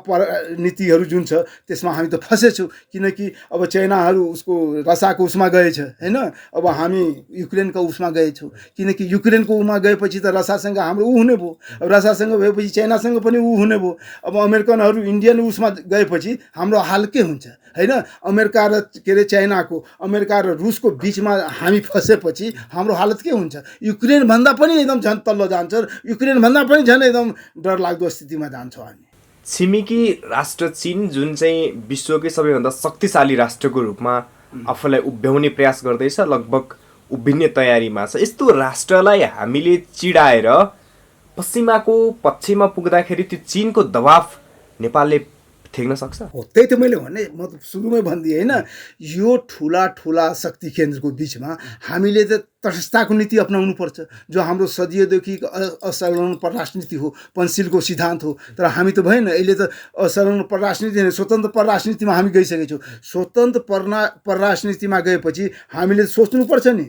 [SPEAKER 1] नीतिहरू जुन छ, त्यसमा हामी त फसेछौँ। किनकि अब चाइनाहरू उसको रसाको उसमा गएछ होइन, अब हामी युक्रेनको उसमा गएछौँ। किनकि युक्रेनको उसमा गएपछि त रसासँग हाम्रो ऊ हुने भयो, अब रसासँग भएपछि चाइनासँग पनि ऊ हुने भयो। अब अमेरिकनहरू इन्डियन उसमा गएपछि हाम्रो हाल के हुन्छ होइन। अमेरिका र के अरे चाइनाको, अमेरिका र रुसको बिचमा हामी फसेपछि हाम्रो हालत के हुन्छ। युक्रेन भन्दा पनि एकदम झन् तल्लो जान्छ, युक्रेन भन्दा पनि झन् एकदम डरलाग्दो स्थितिमा जान्छौँ हामी।
[SPEAKER 2] छिमेकी राष्ट्र चीन जुन चाहिँ विश्वकै सबैभन्दा शक्तिशाली राष्ट्रको रूपमा आफूलाई उभ्याउने प्रयास गर्दैछ, लगभग उभिने तयारीमा छ, यस्तो राष्ट्रलाई हामीले चिडाएर पश्चिमाको पक्षमा पुग्दाखेरि त्यो चीनको दबाव नेपालले थेग्न सक्छ?
[SPEAKER 1] हो, त्यही त मैले भने, म त सुरुमै भनिदिएँ होइन, यो ठुला ठुला शक्ति केन्द्रको बिचमा हामीले त तटस्थताको नीति अपनाउनु पर्छ, जो हाम्रो सदियोदेखि असंलग्न परराष्ट्र हो, पञ्चशीलको सिद्धान्त हो। तर हामी त भएन, अहिले त असंलग्न परराष्ट्र नीति, स्वतन्त्र परराष्ट्र नीतिमा हामी गइसकेका छौँ। स्वतन्त्र परराष्ट्र नीतिमा गएपछि हामीले सोच्नुपर्छ नि,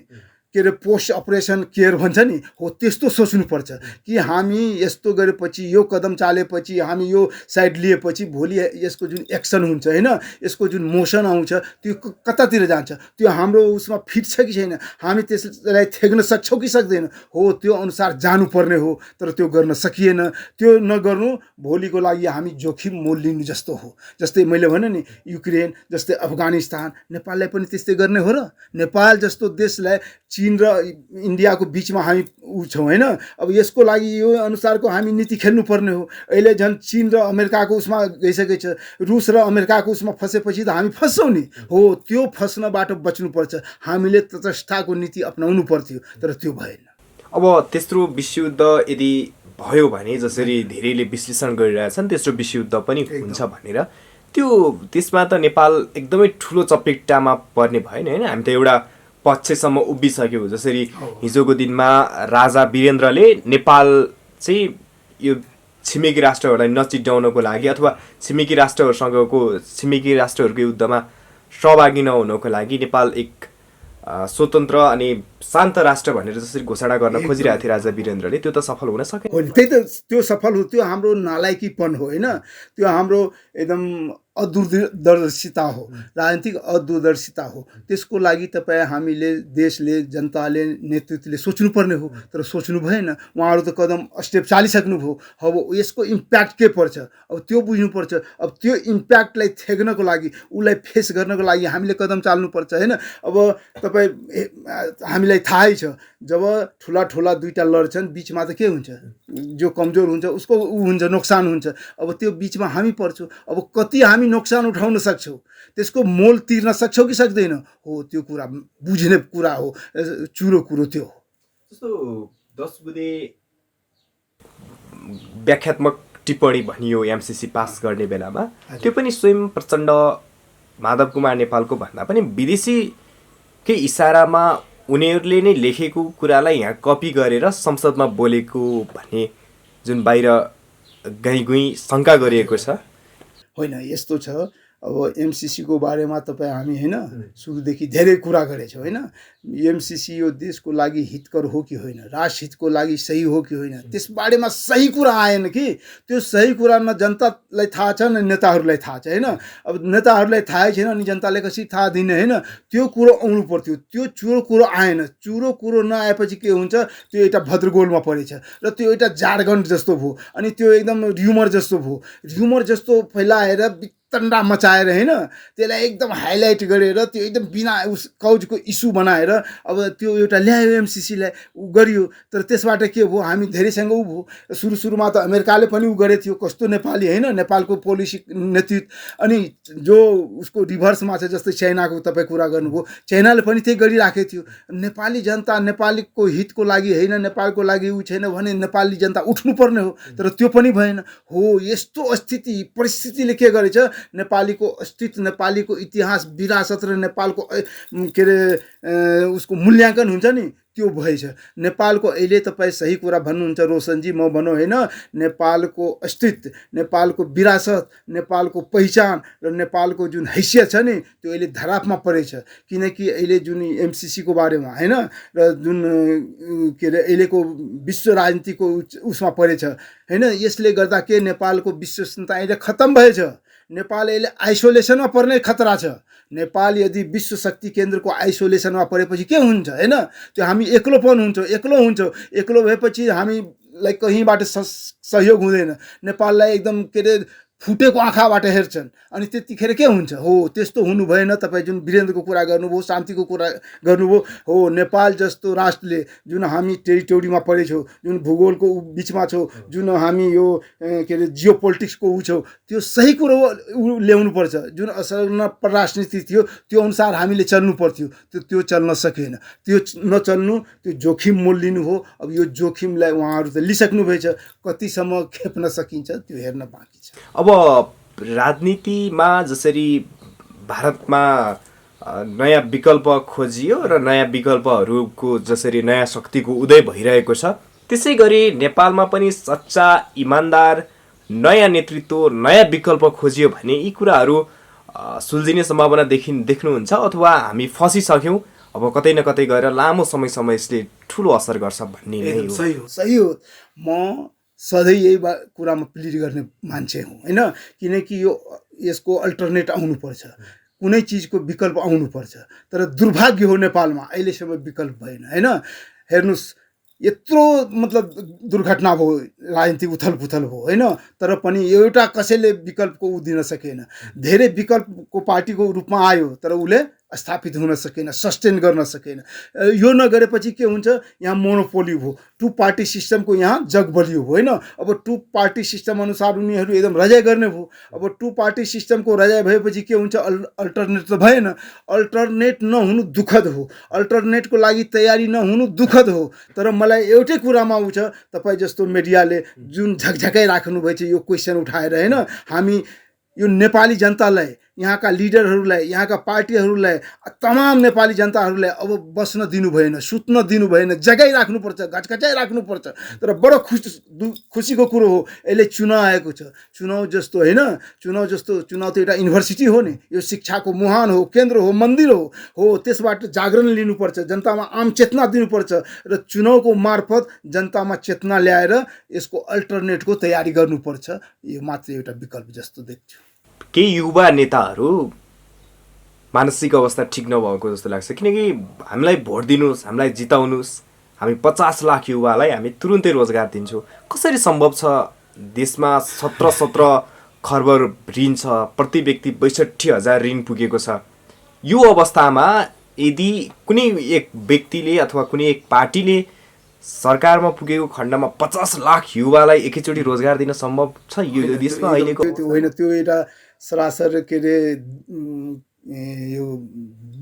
[SPEAKER 1] के अरे पोस्ट अपरेसन केयर भन्छ नि, हो त्यस्तो सोच्नुपर्छ कि हामी यस्तो गरेपछि, यो कदम चालेपछि, हामी यो साइड लिएपछि भोलि यसको जुन एक्सन हुन्छ होइन, यसको जुन मोसन आउँछ त्यो कतातिर जान्छ, त्यो हाम्रो उसमा फिट छ कि छैन, हामी त्यसलाई थेग्न सक्छौँ कि सक्दैन, हो त्यो अनुसार जानुपर्ने हो। तर त्यो गर्न सकिएन। त्यो नगर्नु भोलिको लागि हामी जोखिम मोल लिनु जस्तो हो। जस्तै मैले भने नि, युक्रेन, जस्तै अफगानिस्तान, नेपाललाई पनि त्यस्तै गर्ने हो र? नेपाल जस्तो देशलाई चीन र इन्डियाको बिचमा हामी छौँ होइन। अब यसको लागि यो अनुसारको हामी नीति खेल्नुपर्ने हो। अहिले झन् चीन र अमेरिकाको उसमा गइसकेको छ, रुस र अमेरिकाको उसमा फसेपछि त हामी फस्छौँ नि। हो, त्यो फस्नबाट बच्नुपर्छ। हामीले तटस्थताको नीति अपनाउनु पर्थ्यो, तर त्यो भएन।
[SPEAKER 2] अब तेस्रो विश्वयुद्ध यदि भयो भने, जसरी धेरैले विश्लेषण गरिरहेछन् तेस्रो विश्वयुद्ध पनि हुन्छ भनेर, त्यसमा त नेपाल एकदमै ठुलो चपेटामा पर्ने भएन होइन। हामी त एउटा पक्षसम्म उभिसक्यो। जसरी हिजोको दिनमा राजा वीरेन्द्रले नेपाल चाहिँ यो छिमेकी राष्ट्रहरूलाई नचिट्याउनको लागि अथवा छिमेकी राष्ट्रहरूको युद्धमा सहभागी नहुनको लागि नेपाल एक स्वतन्त्र अनि शान्त राष्ट्र भनेर जसरी घोषणा गर्न खोजिरहेको थियो राजा वीरेन्द्रले, त्यो त सफल हुन सकेन।
[SPEAKER 1] त्यही त, त्यो सफल हो, त्यो हाम्रो नालायकीपन हो होइन, त्यो हाम्रो एकदम अदूरदर्शिता हो, राजनीतिक अदूरदर्शिता हो। त्यसको लागि तपाईँ हामीले, देशले, जनताले, नेतृत्वले सोच्नुपर्ने हो, तर सोच्नु भएन। उहाँहरू त कदम स्टेप चालिसक्नुभयो। अब यसको इम्प्याक्ट के पर्छ, अब त्यो बुझ्नुपर्छ। अब त्यो इम्प्याक्टलाई थेग्नको लागि, उसलाई फेस गर्नको लागि हामीले कदम चाल्नुपर्छ होइन। अब तपाईँ, हामीलाई थाहै छ, जब ठुला ठुला दुईटा लड्छन् बिचमा त के हुन्छ, जो कमजोर हुन्छ उसको हुन्छ, नोक्सान हुन्छ। अब त्यो बिचमा हामी पर्छौँ। अब कति हामी नोक्सान उठाउन सक्छौँ, त्यसको मोल तिर्न सक्छौँ कि सक्दैन, हो त्यो कुरा बुझ्ने कुरा हो। चुरो कुरो त्यो हो।
[SPEAKER 2] जस्तो 10 बुँदे व्याख्यात्मक टिप्पणी भनियो एमसीसी पास गर्ने बेलामा, त्यो पनि स्वयं प्रचण्ड, माधव कुमार नेपालको भन्दा पनि विदेशीकै इसारामा उनीहरूले नै लेखेको कुरालाई यहाँ कपी गरेर संसदमा बोलेको भन्ने जुन बाहिर गाईगुई शङ्का गरिएको छ।
[SPEAKER 1] होइन, यस्तो छ, अब एमसीसीको बारेमा तपाईँ हामी होइन सुरुदेखि धेरै कुरा गरेछौँ होइन। एमसीसी यो देशको लागि हितकर हो कि होइन, राष्ट्रहितको लागि सही हो कि होइन, त्यस बारेमा सही कुरा आएन कि। त्यो सही कुरा न जनतालाई थाहा छ न नेताहरूलाई थाहा छ होइन। अब नेताहरूलाई थाहै छैन अनि जनताले कसरी थाहा दिने होइन। त्यो कुरो आउनु पर्थ्यो, त्यो चुरो कुरो आएन। चुरो कुरो नआएपछि के हुन्छ, त्यो एउटा भद्रगोलमा परेछ र त्यो एउटा जाडगन्ड जस्तो भयो, अनि त्यो एकदम र्युमर जस्तो भयो। र्युमर जस्तो फैलाएर तन्डा मचाएर होइन, त्यसलाई एकदम हाइलाइट गरेर त्यो एकदम बिना उस कौजको इस्यु बनाएर अब त्यो एउटा ल्यायो एमसीसीलाई गरियो। तर त्यसबाट के भयो, हामी धेरैसँग ऊ भयो। सुरुमा त अमेरिकाले पनि ऊ गरेको थियो, कस्तो नेपाली होइन, नेपालको पोलिसी नेतृत्व। अनि जो उसको रिभर्समा छ, जस्तै चाइनाको तपाईँ कुरा गर्नुभयो, चाइनाले पनि त्यही गरिराखेको थियो। नेपाली जनता नेपालीको हितको लागि होइन, नेपालको लागि ऊ छैन भने नेपाली जनता उठ्नुपर्ने हो, तर त्यो पनि भएन। हो, यस्तो स्थिति परिस्थितिले के गरेछ, नेपालीको अस्तित्व, नेपालीको इतिहास, विरासत र नेपालको के अरे उसको मूल्याङ्कन हुन्छ नि, त्यो भएछ। नेपालको अहिले तपाईँ सही कुरा भन्नुहुन्छ रोशनजी, म भनौँ होइन, नेपालको अस्तित्व, नेपालको विरासत, नेपालको पहिचान र नेपालको जुन हैसियत छ नि, त्यो अहिले धरापमा परेछ। किनकि अहिले जुन एमसीसीको बारेमा होइन, र जुन के अरे अहिलेको विश्व राजनीतिको उसमा परेछ होइन, यसले गर्दा के नेपालको विश्वसनीयता अहिले खत्तम भएछ। नेपाल अहिले आइसोलेसनमा पर्ने खतरा छ। नेपाल यदि विश्व शक्ति केन्द्रको आइसोलेसनमा परेपछि के हुन्छ होइन, त्यो हामी एक्लोपन हुन्छौँ, एक्लो भएपछि हामीलाई कहीँबाट सहयोग हुँदैन। नेपाललाई एकदम के अरे फुटेको आँखाबाट हेर्छन् अनि त्यतिखेर के हुन्छ हो त्यस्तो हुनु भएन। तपाईँ जुन वीरेन्द्रको कुरा गर्नुभयो, शान्तिको कुरा गर्नुभयो, हो नेपाल जस्तो राष्ट्रले जुन हामी टेरिटोरीमा परेछौँ, जुन भूगोलको बिचमा छौँ, जुन हामी यो के अरे जियो पोलिटिक्सको ऊ छौँ, त्यो सही कुरो ल्याउनुपर्छ। जुन असल राजनीति थियो त्यो अनुसार हामीले चल्नु पर्थ्यो, त्यो चल्न सकेन। त्यो नचल्नु, त्यो जोखिम मोल लिनु हो। अब यो जोखिमलाई उहाँहरू त लिइसक्नु भएछ, कतिसम्म खेप्न सकिन्छ त्यो हेर्न बाँकी छ।
[SPEAKER 2] अब राजनीतिमा जसरी भारतमा नयाँ विकल्प खोजियो र नयाँ विकल्पहरूको जसरी नयाँ शक्तिको उदय भइरहेको छ, त्यसै गरी नेपालमा पनि सच्चा इमान्दार नयाँ नेतृत्व नयाँ विकल्प खोजियो भने यी कुराहरू सुल्झिने सम्भावना देख्नुहुन्छ अथवा हामी फसिसक्यौँ, अब कतै न कतै गएर लामो समयसम्म यसले ठुलो असर गर्छ भन्ने नै हो।
[SPEAKER 1] सही हो। म सधैँ यही कुरामा प्लिड गर्ने मान्छे हुँ होइन, किनकि यसको अल्टरनेट आउनुपर्छ, कुनै चिजको विकल्प आउनुपर्छ। तर दुर्भाग्य हो नेपालमा अहिलेसम्म विकल्प भएन होइन। हेर्नुहोस् यत्रो मतलब दुर्घटना भयो, राजनीतिक उथलपुथल भयो होइन, तर पनि एउटा कसैले विकल्पको ऊ दिन सकेन। धेरै विकल्पको पार्टीको रूपमा आयो तर उसले स्थापित हुन सकेन, सस्टेन गर्न सकेन। यो नगरेपछि के हुन्छ, यहाँ मोनोपोली भयो, टु पार्टी सिस्टमको यहाँ जग बलियो भयो होइन। अब टु पार्टी सिस्टम अनुसार उनीहरू एकदम रजाइ गर्ने भयो। अब टु पार्टी सिस्टमको रजाइ भएपछि के हुन्छ, अल्टरनेट त भएन। अल्टरनेट नहुनु दुःखद हो, अल्टरनेटको लागि तयारी नहुनु दुःखद हो। तर मलाई एउटै कुरामा ऊ छ, तपाईँ जस्तो मिडियाले जुन झकझकाइराख्नु भएछ यो क्वेसन उठाएर होइन, हामी यो नेपाली जनतालाई, यहाँका लिडरहरूलाई, यहाँका पार्टीहरूलाई, तमाम नेपाली जनताहरूलाई अब बस्न दिनु भएन, सुत्न दिनु भएन, जगाइराख्नुपर्छ, घचघचाइराख्नुपर्छ। तर बडो खुसीको कुरो हो यसले चुनाव आएको छ। चुनाव जस्तो होइन, चुनाव त एउटा युनिभर्सिटी हो नि, यो शिक्षाको मुहान हो, केन्द्र हो, मन्दिर हो। त्यसबाट जागरण लिनुपर्छ, जनतामा आम चेतना दिनुपर्छ र चुनावको मार्फत जनतामा चेतना ल्याएर यसको अल्टरनेटको तयारी गर्नुपर्छ। यो मात्र एउटा विकल्प जस्तो देख्छु।
[SPEAKER 2] केही युवा नेताहरू मानसिक अवस्था ठिक नभएको जस्तो लाग्छ, किनकि हामीलाई भोट दिनुहोस्, हामीलाई जिताउनुहोस्, हामी 50 लाख युवालाई हामी तुरुन्तै रोजगार दिन्छौँ। कसरी सम्भव छ? देशमा 17 खर्ब ऋण छ, प्रति व्यक्ति 62,000 ऋण पुगेको छ। यो अवस्थामा यदि कुनै एक व्यक्तिले अथवा कुनै एक पार्टीले सरकारमा पुगेको खण्डमा 50 लाख युवालाई एकैचोटि रोजगार दिन सम्भव छ यो देशमा अहिलेको?
[SPEAKER 1] होइन, त्यो एउटा सरासर के अरे यो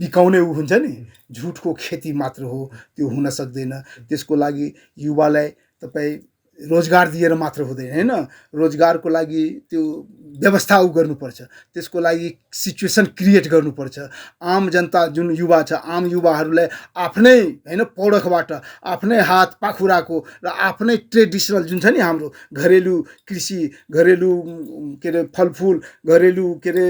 [SPEAKER 1] बिकाउने ऊ हुन्छ नि, झुटको खेती मात्र हो, त्यो हुन सक्दैन। त्यसको लागि युवालाई तपाईँ रोजगार दिएर मात्र हुँदैन होइन, रोजगारको लागि त्यो व्यवस्था ऊ गर्नुपर्छ, त्यसको लागि सिचुएसन क्रिएट गर्नुपर्छ। आम जनता जुन युवा छ, आम युवाहरूलाई आफ्नै होइन पौडखबाट, आफ्नै हात पाखुराको र आफ्नै ट्रेडिसनल जुन छ नि हाम्रो घरेलु कृषि, घरेलु के अरे फलफुल, घरेलु के अरे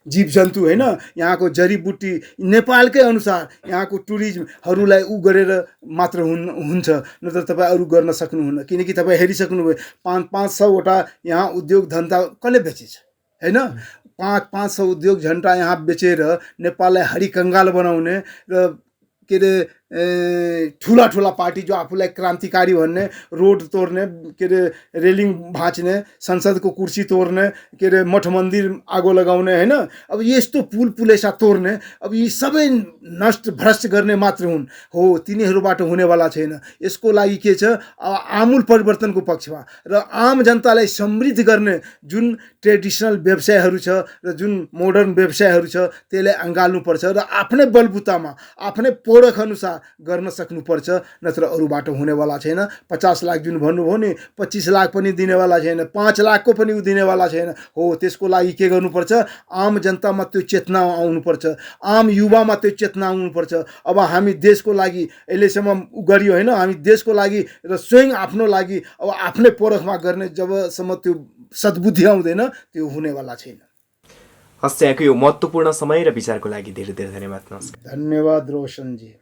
[SPEAKER 1] जीवजन्तु होइन, यहाँको जडीबुटी, नेपालकै अनुसार यहाँको टुरिज्महरूलाई ऊ गरेर मात्र हुन्छ, नत्र तपाईँ अरू गर्न सक्नुहुन्न। किनकि तपाईँ हेरिसक्नुभयो 500-500वटा यहाँ उद्योग धन्दा कसले बेचेछ होइन। 500 उद्योग झन्डा यहाँ बेचेर नेपाललाई हरिकङ्गाल बनाउने र के अरे ठुला ठुला पार्टी जो आफूलाई क्रान्तिकारी भन्ने, रोड तोड्ने, के अरे रेलिङ भाँच्ने, संसदको कुर्सी तोड्ने, के अरे मठ मन्दिर आगो लगाउने होइन, अब यस्तो पुल पुलेसा तोड्ने, अब यी सबै नष्ट भ्रष्ट गर्ने मात्र हुन् हो, तिनीहरूबाट हुनेवाला छैन। यसको लागि के छ, आमूल परिवर्तनको पक्षमा र आम जनतालाई समृद्ध गर्ने जुन ट्रेडिसनल व्यवसायहरू छ र जुन मोडर्न व्यवसायहरू छ त्यसलाई अँगाल्नुपर्छ र आफ्नै बलबुतामा, आफ्नै पोडक अनुसार गर्न सक्नुपर्छ, नत्र अरूबाट हुनेवाला छैन। 50 लाख जुन भन्नुभयो नि, 25 लाख पनि दिनेवाला छैन, 5 लाखको पनि दिनेवाला छैन हो। त्यसको लागि के गर्नुपर्छ, आम जनतामा त्यो चेतना आउनुपर्छ, आम युवामा त्यो चेतना आउनुपर्छ। अब हामी देशको लागि अहिलेसम्म गरियो होइन, हामी देशको लागि र स्वयं आफ्नो लागि अब आफ्नै पोरखमा गर्ने जबसम्म त्यो सद्बुद्धि आउँदैन त्यो हुनेवाला छैन।
[SPEAKER 2] हस्, यहाँको यो महत्त्वपूर्ण समय र विचारको लागि धेरै धेरै धन्यवाद। नमस्कार।
[SPEAKER 1] धन्यवाद रोशनजी।